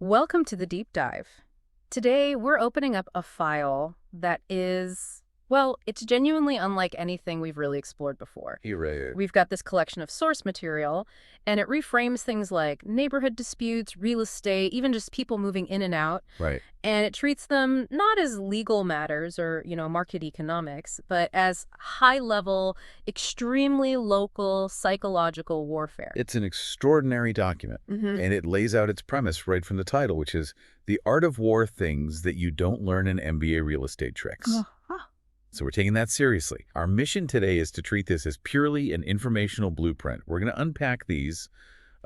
Welcome to the deep dive. Today, we're opening up a file that is, well, it's genuinely unlike anything we've really explored before. Right. We've got this collection of source material, and it reframes things like neighborhood disputes, real estate, even just people moving in and out, Right. and it treats them not as legal matters or, market economics, but as high-level, extremely local psychological warfare. It's an extraordinary document, Mm-hmm. and it lays out its premise right from the title, which is the art of war things that you don't learn in MBA real estate tricks. So we're taking that seriously. Our mission today is to treat this as purely an informational blueprint. We're going to unpack these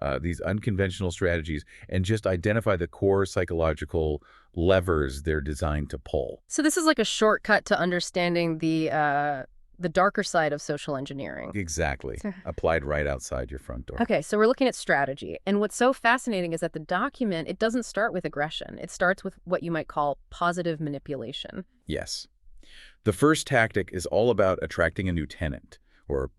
unconventional strategies and just identify the core psychological levers they're designed to pull. So this is like a shortcut to understanding the darker side of social engineering. Exactly. So- Applied right outside your front door. Okay, so we're looking at strategy. And what's so fascinating is that the document, it doesn't start with aggression. It starts with what you might call positive manipulation. Yes. The first tactic is all about attracting a new tenant or,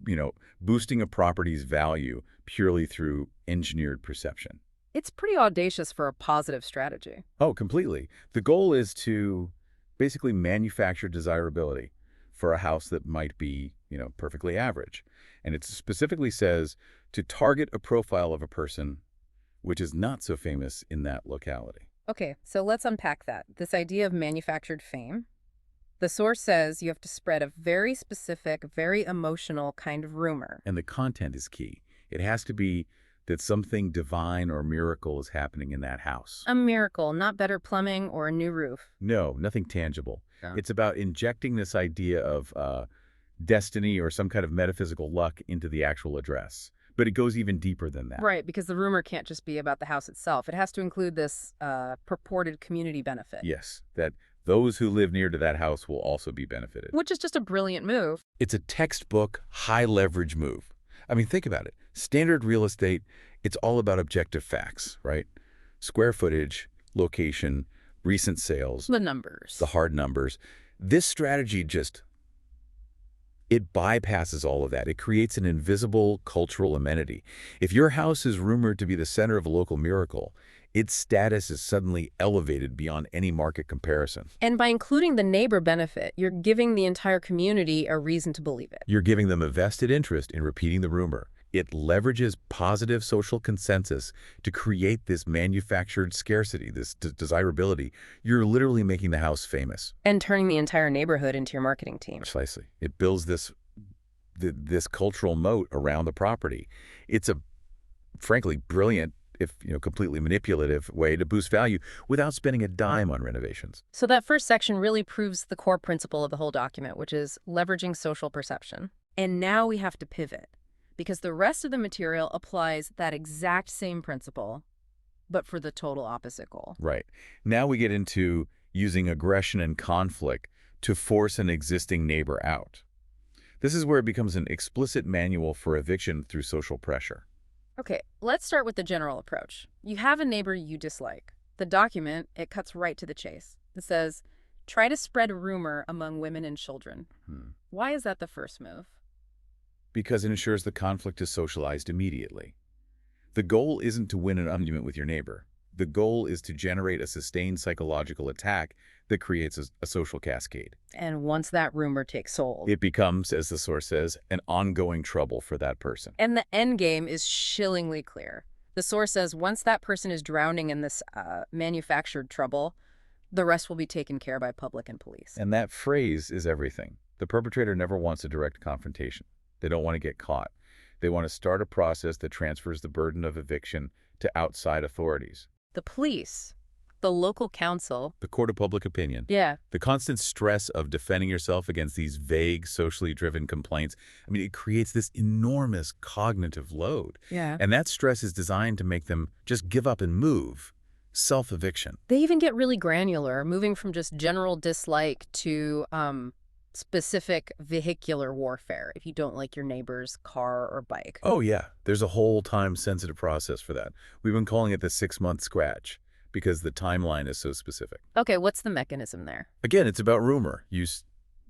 boosting a property's value purely through engineered perception. It's pretty audacious for a positive strategy. Oh, completely. The goal is to basically manufacture desirability for a house that might be, perfectly average. And it specifically says to target a profile of a person which is not so famous in that locality. Okay, so let's unpack that. This idea of manufactured fame. The source says you have to spread a very specific, very emotional kind of rumor. And the content is key. It has to be that something divine or miracle is happening in that house. A miracle, not better plumbing or a new roof. No, nothing tangible. Yeah. It's about injecting this idea of destiny or some kind of metaphysical luck into the actual address. But it goes even deeper than that. Right, because the rumor can't just be about the house itself. It has to include this purported community benefit. Yes, that those who live near to that house will also be benefited. Which is just a brilliant move. It's a textbook, high-leverage move. I mean, think about it. Standard real estate, it's all about objective facts, right? Square footage, location, recent sales, The numbers. the hard numbers. This strategy it bypasses all of that. It creates an invisible cultural amenity. If your house is rumored to be the center of a local miracle, its status is suddenly elevated beyond any market comparison. And by including the neighbor benefit, you're giving the entire community a reason to believe it. You're giving them a vested interest in repeating the rumor. It leverages positive social consensus to create this manufactured scarcity, this desirability. You're literally making the house famous. And turning the entire neighborhood into your marketing team. Precisely. It builds this cultural moat around the property. It's a, frankly, brilliant, if completely manipulative way to boost value without spending a dime on renovations. So that first section really proves the core principle of the whole document, which is leveraging social perception. And now we have to pivot, because the rest of the material applies that exact same principle, but for the total opposite goal. Right. Now we get into using aggression and conflict to force an existing neighbor out. This is where it becomes an explicit manual for eviction through social pressure. Okay, let's start with the general approach. You have a neighbor you dislike. The document, it cuts right to the chase. It says, try to spread rumor among women and children. Why is that the first move? Because it ensures the conflict is socialized immediately. The goal isn't to win an argument with your neighbor. The goal is to generate a sustained psychological attack that creates a social cascade. And once that rumor takes hold. It becomes, as the source says, an ongoing trouble for that person. And the end game is chillingly clear. The source says once that person is drowning in this manufactured trouble, the rest will be taken care of by public and police. And that phrase is everything. The perpetrator never wants a direct confrontation. They don't want to get caught. They want to start a process that transfers the burden of eviction to outside authorities. The police, the local council. The court of public opinion. Yeah. The constant stress of defending yourself against these vague, socially driven complaints, it creates this enormous cognitive load. Yeah. And that stress is designed to make them just give up and move. Self-eviction. They even get really granular, moving from just general dislike to specific vehicular warfare if you don't like your neighbor's car or bike. Oh, yeah. There's a whole time-sensitive process for that. We've been calling it the 6-month scratch because the timeline is so specific. Okay, what's the mechanism there? Again, it's about rumor. You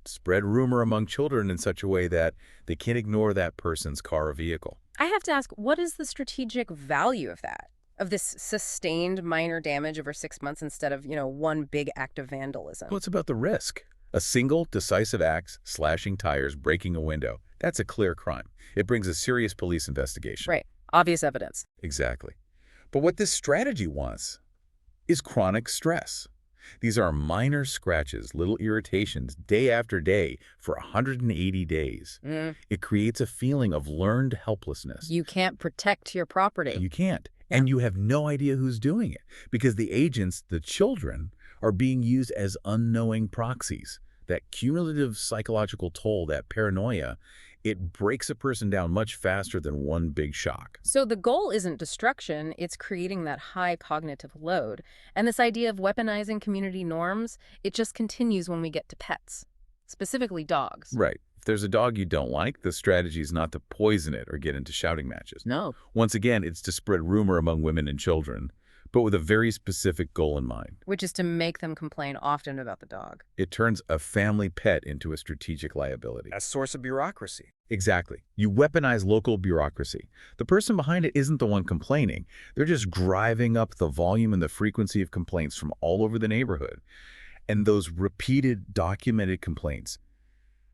spread rumor among children in such a way that they can't ignore that person's car or vehicle. I have to ask, what is the strategic value of that? Of this sustained minor damage over 6 months instead of, one big act of Well, vandalism. it's about the risk. A single decisive act, slashing tires, breaking a window, that's a clear crime. It brings a serious police investigation. Right. Obvious evidence. Exactly. But what this strategy wants is chronic stress. These are minor scratches, little irritations, day after day for 180 days. Mm, It creates a feeling of learned helplessness. you can't protect your property. You can't. Yeah. And you have no idea who's doing it because the agents, the children, are being used as unknowing proxies. That cumulative psychological toll, that paranoia, it breaks a person down much faster than one big shock. So the goal isn't destruction, it's creating that high cognitive load. And this idea of weaponizing community norms, it just continues when we get to pets, specifically dogs. Right. If there's a dog you don't like, the strategy is not to poison it or get into shouting matches. No. Once again, it's to spread rumor among women and children, but with a very specific goal in mind. Which is to make them complain often about the dog. It turns a family pet into a strategic liability. A source of bureaucracy. Exactly. You weaponize local bureaucracy. The person behind it isn't the one complaining. They're just driving up the volume and the frequency of complaints from all over the neighborhood. And those repeated, documented complaints,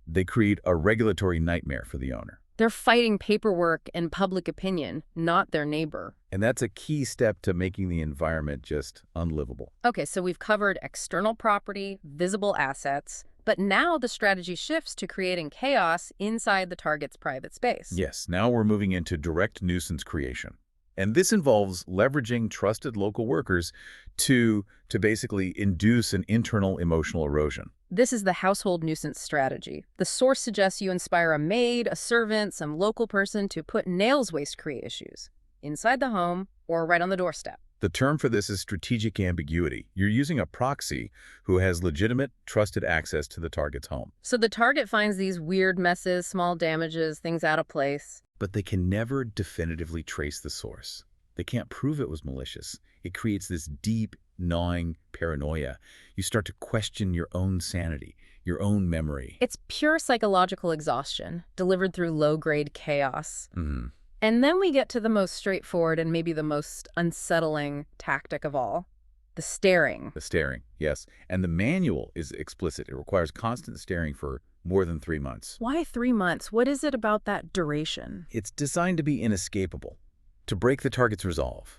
they create a regulatory nightmare for the owner. They're fighting paperwork and public opinion, not their neighbor. And that's a key step to making the environment just unlivable. Okay, so we've covered external property, visible assets, but now the strategy shifts to creating chaos inside the target's private space. Yes, now we're moving into direct nuisance creation. And this involves leveraging trusted local workers to basically induce an internal emotional erosion. This is the household nuisance strategy. The source suggests you inspire a maid, a servant, some local person to put nails waste create issues inside the home or right on the doorstep. The term for this is strategic ambiguity. You're using a proxy who has legitimate, trusted access to the target's home. So the target finds these weird messes, small damages, things out of place. But they can never definitively trace the source. They can't prove it was malicious. It creates this deep, gnawing paranoia. You start to question your own sanity, your own memory. It's pure psychological exhaustion, delivered through low-grade chaos. Mm-hmm. And then we get to the most straightforward and maybe the most unsettling tactic of all, the staring. The staring, yes. And the manual is explicit. It requires constant staring for more than 3 months. Why 3 months? What is it about that duration? It's designed to be inescapable, to break the target's resolve.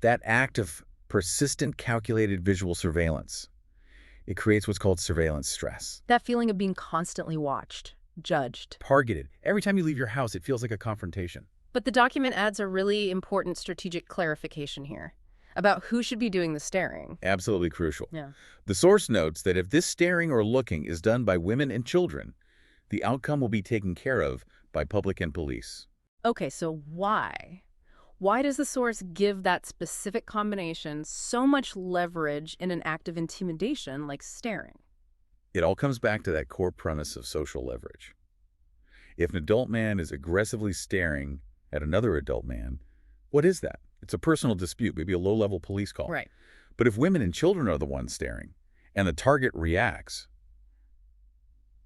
That act of persistent, calculated visual surveillance, it creates what's called surveillance stress. That feeling of being constantly watched, judged. Targeted. Every time you leave your house, it feels like a confrontation. But the document adds a really important strategic clarification here about who should be doing the staring. Absolutely crucial. Yeah. The source notes that if this staring or looking is done by women and children, the outcome will be taken care of by public and police. Okay, so why? Why does the source give that specific combination so much leverage in an act of intimidation like staring? It all comes back to that core premise of social leverage. If an adult man is aggressively staring at another adult man, what is that? It's a personal dispute, maybe a low-level police call. Right. But if women and children are the ones staring, and the target reacts,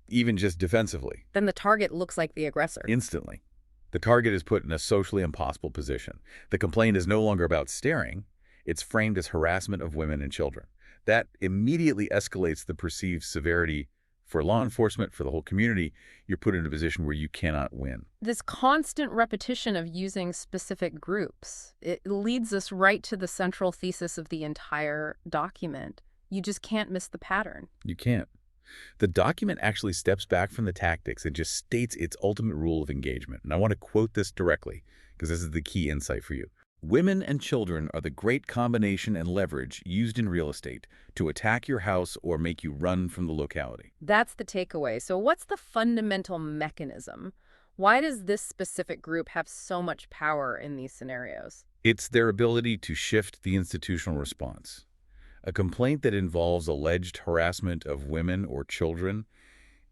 even just defensively, Then the target looks like the aggressor. instantly, the target is put in a socially impossible position. The complaint is no longer about staring. It's framed as harassment of women and children. That immediately escalates the perceived severity for law enforcement, for the whole community. You're put in a position where you cannot win. This constant repetition of using specific groups, it leads us right to the central thesis of the entire document. You just can't miss the pattern. You can't. The document actually steps back from the tactics and just states its ultimate rule of engagement. And I want to quote this directly, because this is the key insight for you. Women and children are the great combination and leverage used in real estate to attack your house or make you run from the locality. That's the takeaway. So what's the fundamental mechanism? Why does this specific group have so much power in these scenarios? It's their ability to shift the institutional response. A complaint that involves alleged harassment of women or children,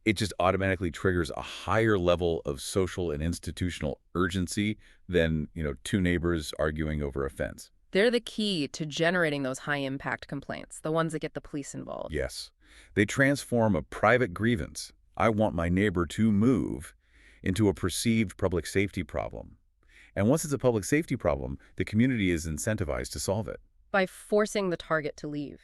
it just automatically triggers a higher level of social and institutional urgency than, two neighbors arguing over a fence. They're the key to generating those high-impact complaints, the ones that get the police involved. Yes. They transform a private grievance, I want my neighbor to move, into a perceived public safety problem. And once it's a public safety problem, the community is incentivized to solve it. By forcing the target to leave.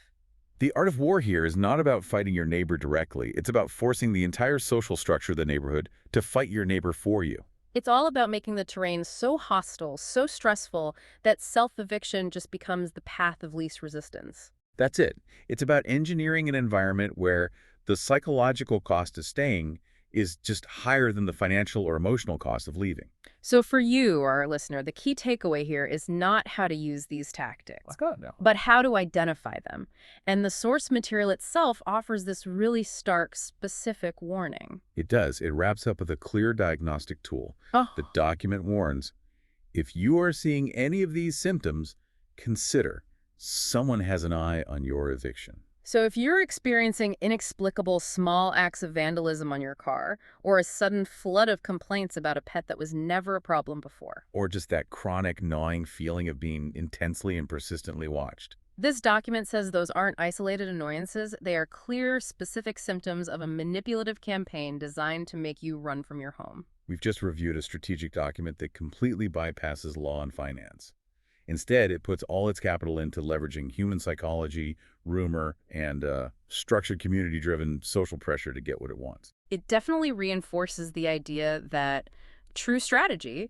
The art of war here is not about fighting your neighbor directly. It's about forcing the entire social structure of the neighborhood to fight your neighbor for you. It's all about making the terrain so hostile, so stressful, that self-eviction just becomes the path of least resistance. That's it. It's about engineering an environment where the psychological cost of staying is just higher than the financial or emotional cost of leaving. So for you, our listener, the key takeaway here is not how to use these tactics, No. but how to identify them. And the source material itself offers this really stark, specific warning. It does. It wraps up with a clear diagnostic tool. Oh, The document warns, if you are seeing any of these symptoms, consider someone has an eye on your eviction. so if you're experiencing inexplicable small acts of vandalism on your car, or a sudden flood of complaints about a pet that was never a problem before, Or just that chronic gnawing feeling of being intensely and persistently watched. this document says those aren't isolated annoyances. They are clear, specific symptoms of a manipulative campaign designed to make you run from your home. We've just reviewed a strategic document that completely bypasses law and finance. Instead, it puts all its capital into leveraging human psychology, rumor, and structured community-driven social pressure to get what it wants. It definitely reinforces the idea that true strategy,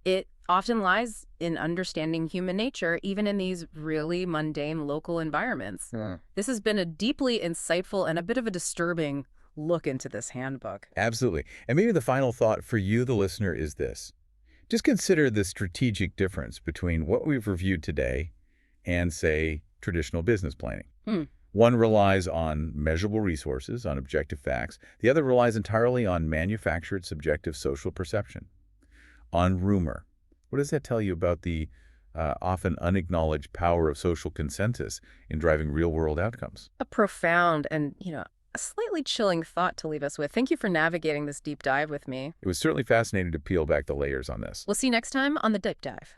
it often lies in understanding human nature, even in these really mundane local environments. This has been a deeply insightful and a bit of a disturbing look into this handbook. Absolutely. And maybe the final thought for you, the listener, is this. Just consider the strategic difference between what we've reviewed today and, say, traditional business planning. Hmm. One relies on measurable resources, on objective facts. The other relies entirely on manufactured subjective social perception, on rumor. What does that tell you about the often unacknowledged power of social consensus in driving real-world outcomes? A profound and, a slightly chilling thought to leave us with. Thank you for navigating this deep dive with me. It was certainly fascinating to peel back the layers on this. We'll see you next time on the Deep Dive.